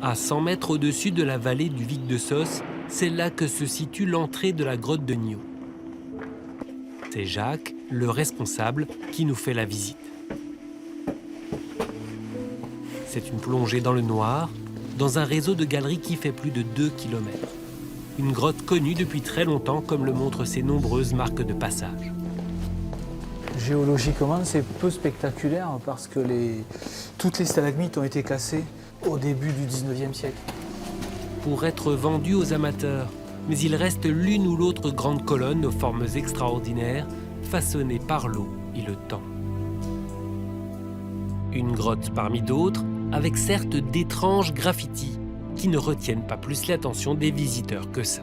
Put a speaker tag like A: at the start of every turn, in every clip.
A: À 100 mètres au-dessus de la vallée du Vic de Sos, c'est là que se situe l'entrée de la grotte de Nio. C'est Jacques, le responsable, qui nous fait la visite. C'est une plongée dans le noir, dans un réseau de galeries qui fait plus de 2 km. Une grotte connue depuis très longtemps, comme le montrent ses nombreuses marques de passage.
B: Géologiquement, c'est peu spectaculaire parce que toutes les stalagmites ont été cassées au début du 19e siècle.
A: Pour être vendu aux amateurs, mais il reste l'une ou l'autre grande colonne aux formes extraordinaires, façonnées par l'eau et le temps. Une grotte parmi d'autres, avec certes d'étranges graffitis qui ne retiennent pas plus l'attention des visiteurs que ça.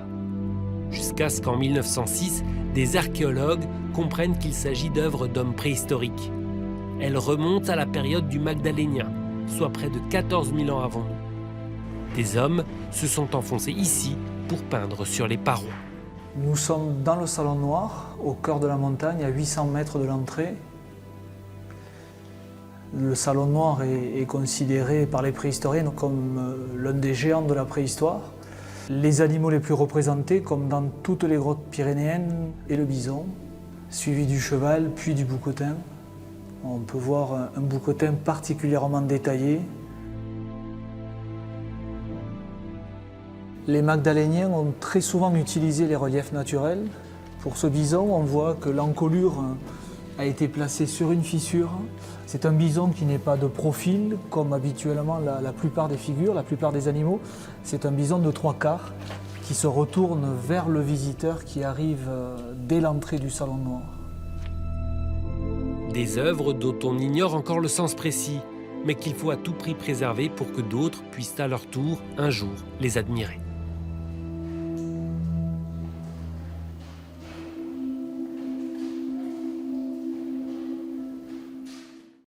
A: Jusqu'à ce qu'en 1906, des archéologues comprennent qu'il s'agit d'œuvres d'hommes préhistoriques. Elles remontent à la période du Magdalénien, soit près de 14 000 ans avant nous. Des hommes se sont enfoncés ici pour peindre sur les parois.
B: Nous sommes dans le Salon Noir, au cœur de la montagne, à 800 mètres de l'entrée. Le Salon Noir est considéré par les préhistoriens comme l'un des géants de la préhistoire. Les animaux les plus représentés, comme dans toutes les grottes pyrénéennes, est le bison, suivi du cheval, puis du bouquetin. On peut voir un bouquetin particulièrement détaillé. Les Magdaléniens ont très souvent utilisé les reliefs naturels. Pour ce bison, on voit que l'encolure a été placée sur une fissure. C'est un bison qui n'est pas de profil, comme habituellement la plupart des figures, la plupart des animaux. C'est un bison de 3/4 qui se retourne vers le visiteur qui arrive dès l'entrée du Salon Noir.
A: Des œuvres dont on ignore encore le sens précis, mais qu'il faut à tout prix préserver pour que d'autres puissent à leur tour, un jour, les admirer.